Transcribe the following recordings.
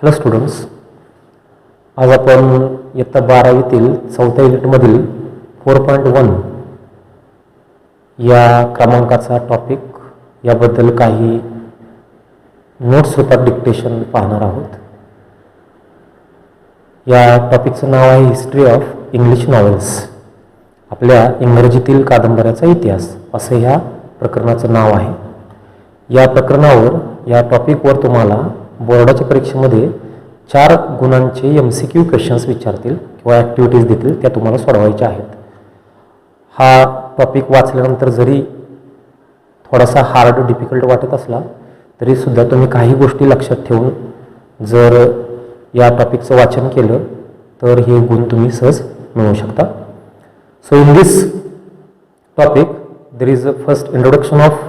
Hello students, आज आपण इयत्ता 12वीतील चौथ्या युनिटमधील 4.1 या क्रमांकाचा टॉपिक याबद्दल काही नोट्स होतात डिक्टेशन पाहणार आहोत. या टॉपिकचं नाव आहे हिस्ट्री ऑफ इंग्लिश नॉवेल्स, आपल्या इंग्रजीतील कादंबऱ्याचा इतिहास असं ह्या प्रकरणाचं नाव आहे. या प्रकरणावर या टॉपिकवर तुम्हाला बोर्डाच्या परीक्षेमध्ये 4 गुणांचे MCQ क्वेश्चन्स विचारतील किंवा ॲक्टिव्हिटीज देतील, त्या तुम्हाला सोडवायच्या आहेत. हा टॉपिक वाचल्यानंतर जरी थोडासा हार्ड डिफिकल्ट वाटत असला तरीसुद्धा तुम्ही काही गोष्टी लक्षात ठेवून जर या टॉपिकचं वाचन केलं तर हे गुण तुम्ही सहज मिळवू शकता. So in this topic there is a first introduction of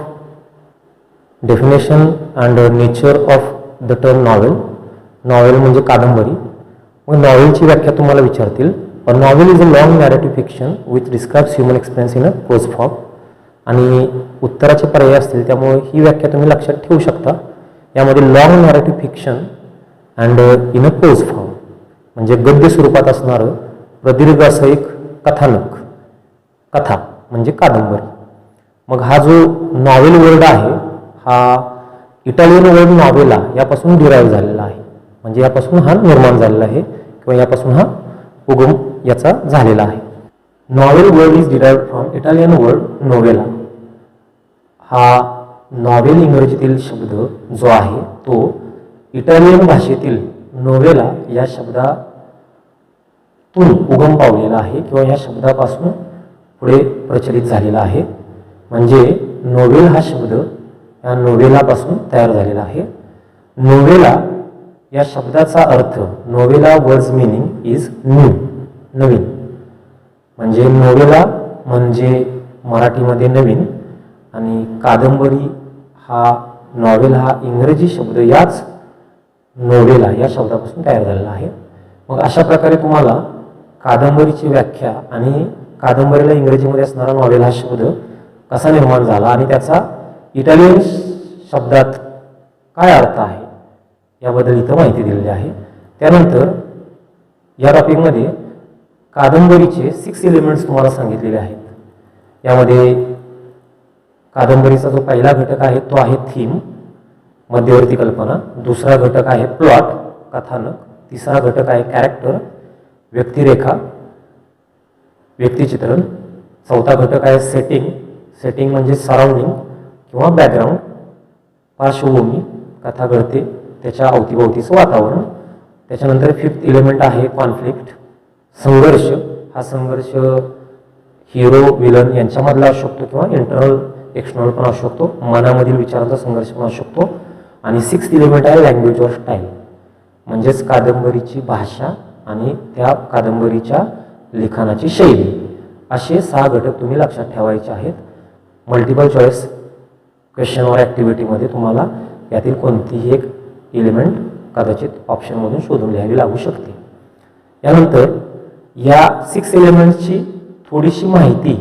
definition and nature of the term novel. Novel म्हणजे कादंबरी. मग नॉवेलची व्याख्या तुम्हाला विचारतील. A novel is a long narrative fiction which describes human experience in a prose form. आणि उत्तराचे पर्याय असतील, त्यामुळे ही व्याख्या तुम्ही लक्षात ठेवू शकता. यामध्ये long narrative fiction and in a prose form म्हणजे गद्य स्वरूपात असणारं प्रदीर्घ असं एक कथानक, कथा म्हणजे कादंबरी. मग हा जो नॉवेल वर्ड आहे हा इटालियन वर्ड नॉवेला यापासून डिराईव्ह झालेला आहे, म्हणजे यापासून हा निर्माण झालेला आहे किंवा यापासून हा उगम याचा झालेला आहे. Novel word is derived from Italian word novella. हा नॉवेल इंग्रजीतील शब्द जो आहे तो इटालियन भाषेतील नोवेला या शब्दातून उगम पावलेला आहे किंवा या शब्दापासून पुढे प्रचलित झालेला आहे. म्हणजे नोवेल हा शब्द या नोवेलापासून तयार झालेला आहे. नोवेला या शब्दाचा अर्थ, novella words meaning is new, नवीन. म्हणजे नोवेला म्हणजे मराठीमध्ये नवीन, आणि कादंबरी हा नॉवेल हा इंग्रजी शब्द याच नोवेला या शब्दापासून तयार झालेला आहे. मग अशा प्रकारे तुम्हाला कादंबरीची व्याख्या आणि कादंबरीला इंग्रजीमध्ये असणारा नॉवेल हा शब्द कसा निर्माण झाला आणि त्याचा इटालियन शब्दात काय अर्थ आहे याबद्दल इथं माहिती दिलेली आहे. त्यानंतर या टॉपिकमध्ये कादंबरीचे 6 एलिमेंट्स तुम्हाला सांगितलेले आहेत. यामध्ये कादंबरीचा जो पहिला घटक आहे तो आहे थीम, मध्यवर्ती कल्पना. दुसरा घटक आहे प्लॉट, कथानक. तिसरा घटक आहे कॅरेक्टर, व्यक्तिरेखा, व्यक्तिचित्रण. चौथा घटक आहे सेटिंग, सेटिंग म्हणजे सराउंडिंग किंवा बॅकग्राऊंड, पार्श्वभूमी, कथा घडते त्याच्या अवतीभोवतीचं वातावरण. त्याच्यानंतर 5th एलिमेंट आहे कॉन्फ्लिक्ट, संघर्ष. हा संघर्ष हिरो विलन यांच्यामधला असू शकतो किंवा इंटरनल एक्सटर्नल पण असू शकतो, मनामधील विचारांचा संघर्ष पण असू शकतो. आणि 6th एलिमेंट आहे लँग्वेज ऑफ स्टाईल, म्हणजेच कादंबरीची भाषा आणि त्या कादंबरीच्या लिखाणाची शैली. असे 6 घटक तुम्ही लक्षात ठेवायचे आहेत. मल्टिपल चॉईस क्वेश्चन और ॲक्टिव्हिटीमध्ये तुम्हाला यातील कोणतीही एक एलिमेंट कदाचित ऑप्शनमधून शोधून लिहावी लागू शकते. यानंतर या 6 एलिमेंट्सची थोडीशी माहिती,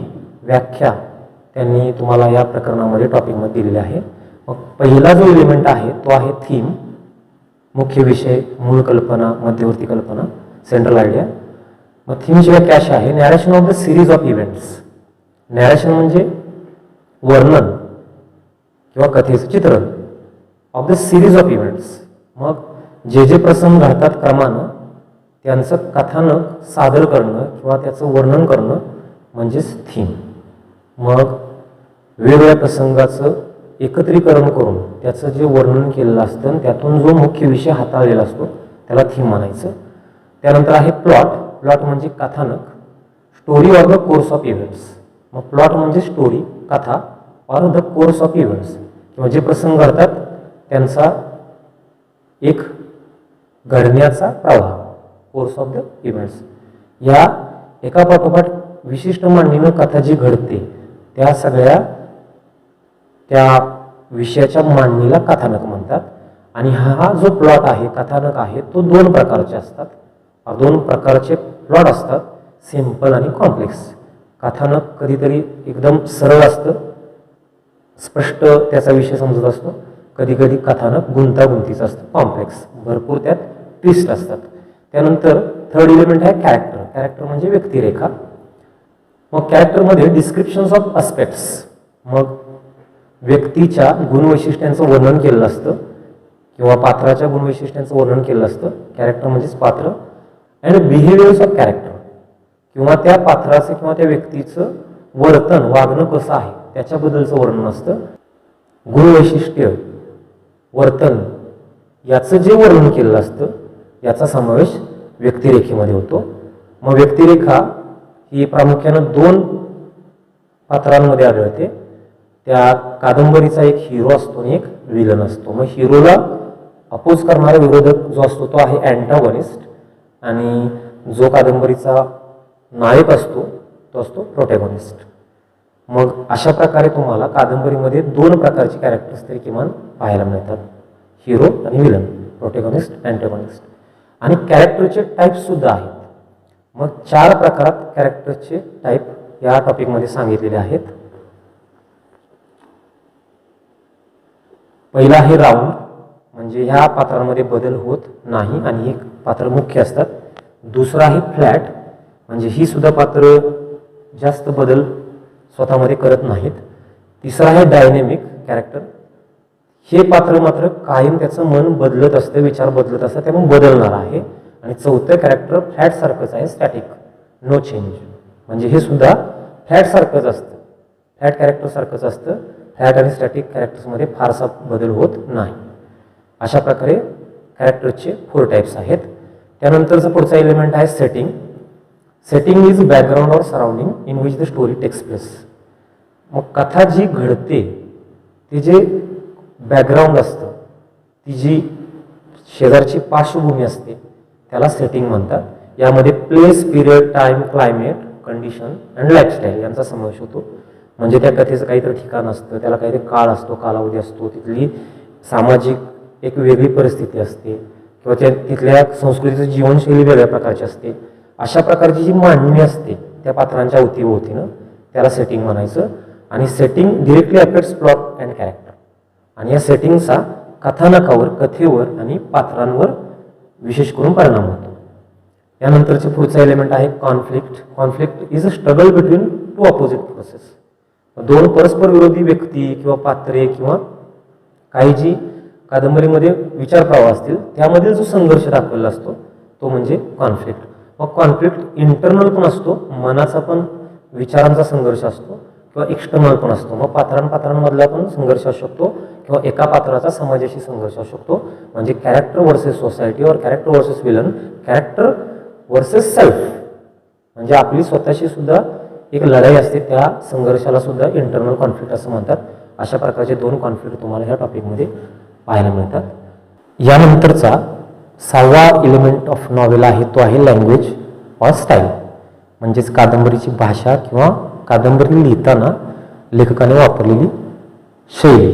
व्याख्या त्यांनी तुम्हाला या प्रकरणामध्ये टॉपिकमध्ये दिलेली आहे. मग पहिला जो एलिमेंट आहे तो आहे थीम, मुख्य विषय, मूळ कल्पना, मध्यवर्ती कल्पना, सेंट्रल आयडिया. मग थीमची व्याख्या अशी आहे, narration of the series of events. Narration म्हणजे वर्णन किंवा कथेचं चित्रण of the series of events. मग जे जे प्रसंग घडतात क्रमानं त्यांचं कथानक सादर करणं किंवा त्याचं वर्णन करणं म्हणजेच थीम. मग वेगवेगळ्या प्रसंगाचं एकत्रीकरण करून त्याचं जे वर्णन केलेलं असतं त्यातून जो मुख्य विषय हाताळलेला असतो त्याला थीम म्हणायचं. त्यानंतर आहे प्लॉट. प्लॉट म्हणजे कथानक, story or the course of events. मग प्लॉट म्हणजे स्टोरी, कथा, or the course of events किंवा जे प्रसंग घडतात त्यांचा एक घडण्याचा प्रवाह, कोर्स ऑफ द इव्हेंट्स. या एका पाठोपाठ विशिष्ट मांडणीनं कथा जी घडते त्या सगळ्या त्या विषयाच्या मांडणीला कथानक म्हणतात. आणि हा जो प्लॉट आहे, कथानक आहे, तो 2 प्रकारचे असतात. 2 प्रकारचे प्लॉट असतात, सिंपल आणि कॉम्प्लेक्स. कथानक कधीतरी एकदम सरळ असतं, स्पष्ट त्याचा विषय समजत असतो. कधी कधी कथानक गुंतागुंतीचं असतं, कॉम्प्लेक्स, भरपूर त्यात ट्विस्ट असतात. त्यानंतर थर्ड एलिमेंट आहे कॅरेक्टर. कॅरेक्टर म्हणजे व्यक्तिरेखा. मग कॅरेक्टरमध्ये डिस्क्रिप्शन्स ऑफ अस्पेक्ट्स, मग व्यक्तीच्या गुणवैशिष्ट्यांचं वर्णन केलेलं असतं किंवा पात्राच्या गुणवैशिष्ट्यांचं वर्णन केलेलं असतं. कॅरेक्टर म्हणजेच पात्र. अँड बिहेवियर्स ऑफ कॅरेक्टर, किंवा त्या पात्राचं किंवा त्या व्यक्तीचं वर्तन, वागणं कसं आहे त्याच्याबद्दलचं वर्णन असतं. गुणवैशिष्ट्य, वर्तन याचं जे वर्णन केलेलं असतं याचा समावेश व्यक्तिरेखेमध्ये होतो. मग व्यक्तिरेखा ही प्रामुख्यानं 2 पात्रांमध्ये आढळते. त्या कादंबरीचा एक हिरो असतो आणि एक विलन असतो. मग हिरोला अपोज करणारा विरोधक जो असतो तो आहे अँटागॉनिस्ट, आणि जो कादंबरीचा नायक असतो तो असतो प्रोटॅगॉनिस्ट. मग अशा प्रकारे तुम्हाला कादंबरीमध्ये 2 प्रकारचे कॅरेक्टर्स तरी किमान पाहायला मिळतात, हिरो आणि विलन, प्रोटॅगॉनिस्ट, अँटागॉनिस्ट. आणि कॅरेक्टरचे टाईप्स सुद्धा आहेत. मग 4 प्रकारात कॅरेक्टरचे टाईप या टॉपिकमध्ये सांगितलेले आहेत. पहिला आहे राऊंड, म्हणजे ह्या पात्रांमध्ये बदल होत नाही आणि एक पात्र मुख्य असतात. दुसरा आहे फ्लॅट, म्हणजे ही सुद्धा पात्र जास्त बदल स्वतःमध्ये करत नाहीत. तिसरा आहे डायनेमिक कॅरेक्टर, हे पात्र मात्र कायम त्याचं मन बदलत असतं, विचार बदलत असतात, त्यामुळे बदलणार आहे. आणि चौथं कॅरेक्टर फ्लॅट सारखंच आहे, स्टॅटिक, नो चेंज, म्हणजे हे सुद्धा फ्लॅट सारखंच असतं, फ्लॅट कॅरेक्टर सारखंच असतं. फ्लॅट आणि स्टॅटिक कॅरेक्टर्समध्ये फारसा बदल होत नाही. अशा प्रकारे कॅरेक्टरचे 4 टाईप्स आहेत. त्यानंतरचा पुढचा एलिमेंट आहे setting. Setting is background or surrounding in which the story takes place. मग कथा जी घडते ते जे बॅकग्राऊंड असतं, ती जी शेजारची पार्श्वभूमी असते त्याला सेटिंग म्हणतात. यामध्ये place, period, time, climate, condition and lifestyle यांचा समावेश होतो. म्हणजे त्या कथेचं काहीतरी ठिकाण असतं, त्याला काहीतरी काळ असतो, कालावधी असतो, तिथली सामाजिक एक वेगळी परिस्थिती असते किंवा तिथल्या संस्कृतीची जीवनशैली वेगळ्या प्रकारची असते. अशा प्रकारची जी मांडणी असते त्या पात्रांच्या अवतीभोवतीनं त्याला सेटिंग म्हणायचं. आणि setting directly affects plot and character, आणि या सेटिंगचा कथानकावर, कथेवर आणि पात्रांवर विशेष करून परिणाम होतो. यानंतरचे पुढचा एलिमेंट आहे conflict. Conflict is a struggle between 2 opposite forces. 2 परस्पर विरोधी व्यक्ती किंवा पात्रे किंवा काही जी कादंबरीमध्ये विचार प्रवाह असतील त्यामधील जो संघर्ष दाखवलेला असतो तो म्हणजे कॉन्फ्लिक्ट. मग कॉन्फ्लिक्ट इंटरनल पण असतो, मनाचा पण, विचारांचा संघर्ष असतो, किंवा एक्सटर्नल पण असतो. मग पात्रांमधला पण संघर्ष असू शकतो किंवा एका पात्राचा समाजाशी संघर्ष असू शकतो. म्हणजे कॅरेक्टर वर्सेस सोसायटी और character versus villain, character versus self, म्हणजे आपली स्वतःशी सुद्धा एक लढाई असते, त्या संघर्षाला सुद्धा इंटरनल कॉन्फ्लिक्ट असं म्हणतात. अशा प्रकारचे 2 कॉन्फ्लिक्ट तुम्हाला ह्या टॉपिकमध्ये पाहायला मिळतात. यानंतरचा 6वा एलिमेंट ऑफ नॉवेल आहे तो आहे लँग्वेज ऑर स्टाईल, म्हणजेच कादंबरीची भाषा किंवा कादंबरी लिहिताना लेखकाने वापरलेली शैली.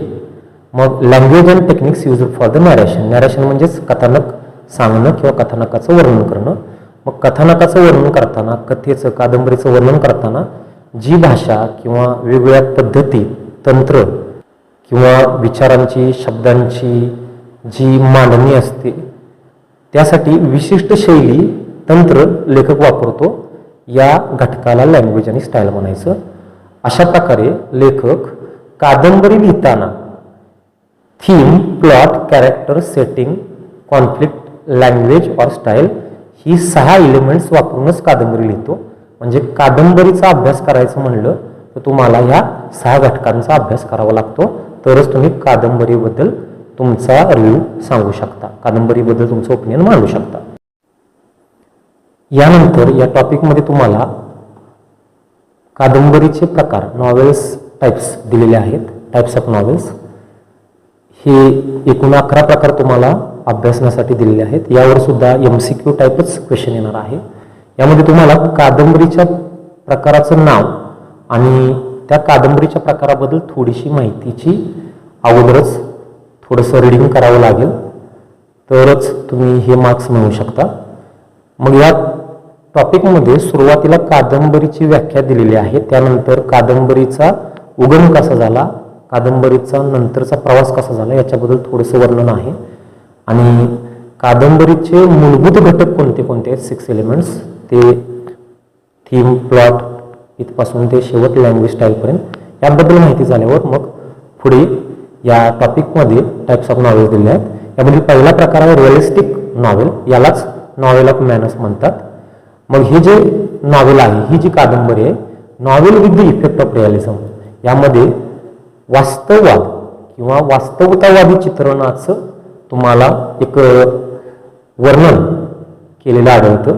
मग language and techniques use for the narration. Narration म्हणजेच कथानक सांगणं किंवा कथानकाचं वर्णन करणं. मग कथानकाचं वर्णन करताना, कथेचं, कादंबरीचं वर्णन करताना जी भाषा किंवा वेगवेगळ्या पद्धती, तंत्र किंवा विचारांची, शब्दांची जी मांडणी असते त्यासाठी विशिष्ट शैली, तंत्र लेखक वापरतो. या घटकाला लँग्वेज आणि स्टाईल म्हणायचं. अशा प्रकारे लेखक कादंबरी लिहिताना theme, plot, character, setting, conflict, language और स्टाईल ही 6 एलिमेंट्स वापरूनच कादंबरी लिहितो. म्हणजे कादंबरीचा अभ्यास करायचं म्हणलं तर तुम्हाला ह्या 6 घटकांचा अभ्यास करावा लागतो, तरच तुम्ही कादंबरीबद्दल तुमचा रिव्ह्यू सांगू शकता, कादंबरीबद्दल तुमचं ओपिनियन मांडू शकता. यानंतर या टॉपिकमध्ये तुम्हाला कादंबरीचे प्रकार, नॉवेल्स टाइप्स दिलेले आहेत, टाइप्स ऑफ नॉवेल्स. हे एकूण 11 प्रकार तुम्हाला अभ्यासण्यासाठी दिलेले आहेत. यावर सुद्धा MCQ टाईपच क्वेश्चन येणार आहे. यामध्ये तुम्हाला कादंबरीच्या प्रकाराचं नाव आणि त्या कादंबरीच्या प्रकाराबद्दल थोडीशी माहितीची अगोदरच थोडंसं रीडिंग करावं लागेल, तरच तुम्ही हे मार्क्स मिळवू शकता. मग या टॉपिकमध्ये सुरुवातीला कादंबरीची व्याख्या दिलेली आहे, त्यानंतर कादंबरीचा उगम कसा झाला, कादंबरीचा नंतरचा प्रवास कसा झाला याच्याबद्दल थोडंसं वर्णन आहे. आणि कादंबरीचे मूलभूत घटक कोणते कोणते आहेत 6 एलिमेंट्स, ते थीम, प्लॉट इथपासून ते शेवट लँग्वेज स्टाईलपर्यंत याबद्दल माहिती झाल्यावर मग पुढे या टॉपिकमध्ये टाईप्स ऑफ नॉवेल्स दिले आहेत. यामध्ये पहिला प्रकार आहे रिअलिस्टिक नॉवेल, यालाच नॉवेल ऑफ मॅनर्स म्हणतात. मग हे जे नॉवेल आहे, ही जी कादंबरी आहे, novel with the effect of realism, यामध्ये वास्तववाद किंवा वास्तवतावादी चित्रणाचं तुम्हाला एक वर्णन केलेलं आढळतं.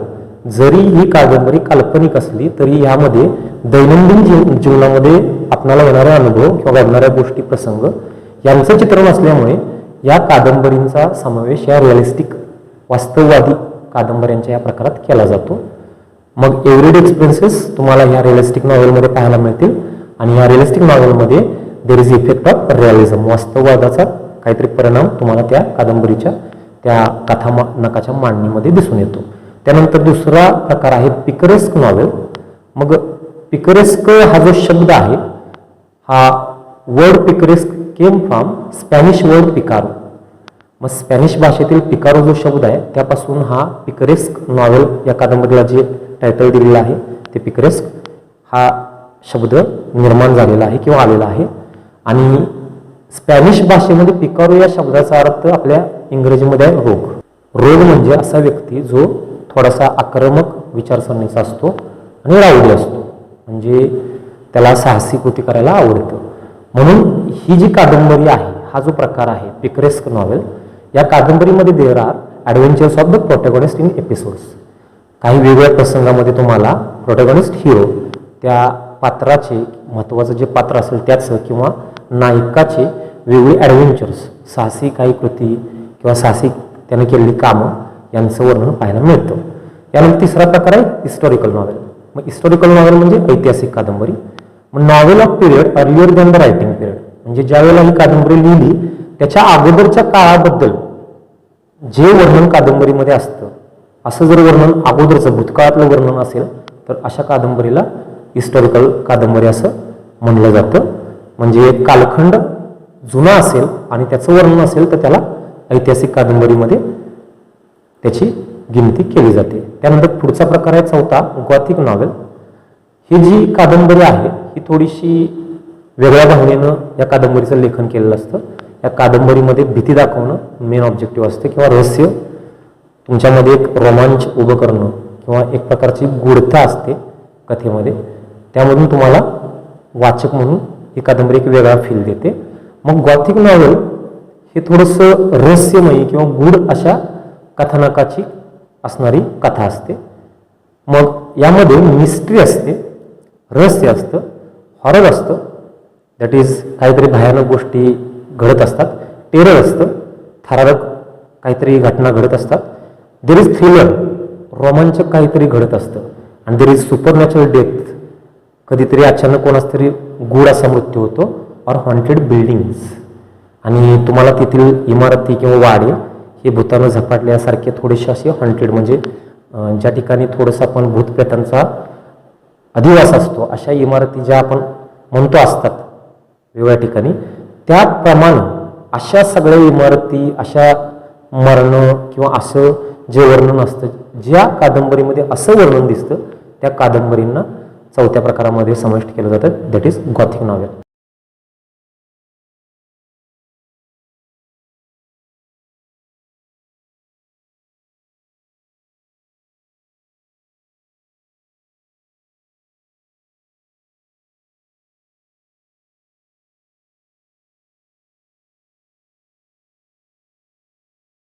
जरी ही कादंबरी काल्पनिक असली तरी यामध्ये दैनंदिन जीवनामध्ये आपणाला येणारे अनुभव किंवा घडणाऱ्या गोष्टी, प्रसंग यांचं चित्रण असल्यामुळे या कादंबरींचा समावेश या रिअलिस्टिक वास्तववादी कादंबऱ्यांच्या या प्रकारात केला जातो. मग एव्हरीडे एक्सपिरियन्सेस तुम्हाला ह्या रिअलिस्टिक नॉवेलमध्ये पाहायला मिळतील आणि या रिअलिस्टिक नॉवेलमध्ये there is effect of realism, वास्तववादाचा काहीतरी परिणाम तुम्हाला त्या कादंबरीच्या त्या कथा नकाच्या मांडणीमध्ये दिसून येतो. त्यानंतर दुसरा प्रकार आहे पिकरेस्क नॉवेल. मग पिकरेस्क हा जो शब्द आहे, हा word picaresque came from Spanish word picaro. मग स्पॅनिश भाषेतील पिकारो जो शब्द आहे त्यापासून हा पिकरेस्क नॉवेल या कादंबरीला जे टायटल दिलेलं आहे ते पिकरेस्क हा शब्द निर्माण झालेला आहे किंवा आलेला आहे. आणि स्पॅनिश भाषेमध्ये पिकारो या शब्दाचा अर्थ आपल्या इंग्रजीमध्ये आहे रोग. रोग म्हणजे असा व्यक्ती जो थोडासा आक्रमक विचारसरणीचा असतो आणि राऊडी असतो, म्हणजे त्याला साहसी कृती करायला आवडतं. म्हणून ही जी कादंबरी आहे, हा जो प्रकार आहे पिकरेस्क नॉवेल, या कादंबरीमध्ये there are adventures of the protagonist in episodes. काही वेगवेगळ्या प्रसंगामध्ये तुम्हाला प्रोटॅगॉनिस्ट हिरो त्या पात्राचे, महत्त्वाचं जे पात्र असेल त्याचं किंवा नायकाचे वेगवेगळे ॲडव्हेंचर्स, साहसी काही कृती किंवा साहसी त्याने केलेली कामं यांचं वर्णन पाहायला मिळतं. यानंतर तिसरा प्रकार आहे हिस्टॉरिकल नॉवेल. मग हिस्टॉरिकल नॉवेल म्हणजे ऐतिहासिक कादंबरी. मग novel off period earlier than the writing period, म्हणजे ज्यावेळेला ही कादंबरी लिहिली त्याच्या अगोदरच्या काळाबद्दल जे वर्णन कादंबरीमध्ये असतं, असं जर वर्णन अगोदरचं भूतकाळातलं वर्णन असेल तर अशा कादंबरीला हिस्टॉरिकल कादंबरी असं म्हणलं जातं. म्हणजे कालखंड जुना असेल आणि त्याचं वर्णन असेल तर त्याला ऐतिहासिक कादंबरीमध्ये त्याची गिनती केली जाते. त्यानंतर पुढचा प्रकार आहे चौथा गॉथिक नॉवेल. ही जी कादंबरी आहे ही थोडीशी वेगळ्या भावनेनं या कादंबरीचं लेखन केलेलं असतं. या कादंबरीमध्ये भीती दाखवणं मेन ऑब्जेक्टिव्ह असते किंवा रहस्य, तुमच्यामध्ये एक रोमांच उभं करणं किंवा एक प्रकारची गूढता असते कथेमध्ये. त्यामधून तुम्हाला वाचक म्हणून ही कादंबरी एक वेगळा फील देते. मग गॉथिक नॉवेल हे थोडंसं रहस्यमयी किंवा गूढ अशा कथानकाची असणारी कथा असते. मग यामध्ये मिस्ट्री असते, रहस्य असतं, हॉरर असतं, दॅट इज काहीतरी भयानक गोष्टी घडत असतात, टेरर असतं, थरारक काहीतरी घटना घडत असतात, देर इज थ्रिलर, रोमांचक काहीतरी घडत असतं, आणि देर इज सुपरनॅचरल डेथ, कधीतरी अचानक कोणाच तरी गूढ असा मृत्यू होतो, और हॉन्टेड बिल्डिंग्स, आणि तुम्हाला तेथील इमारती किंवा वाडे हे भूतानं झपाटल्यासारखे थोडेसे असे हॉन्टेड, म्हणजे ज्या ठिकाणी थोडंसं आपण भूतप्रेतांचा अधिवास असतो अशा इमारती ज्या आपण म्हणतो असतात वेगवेगळ्या ठिकाणी, त्याप्रमाणे अशा सगळ्या इमारती, अशा मरणं किंवा असं जे वर्णन असतं, ज्या कादंबरीमध्ये असं वर्णन दिसतं त्या कादंबरींना चौथ्या प्रकारामध्ये समाविष्ट केलं जातं, दॅट इज गॉथिक नॉवेल.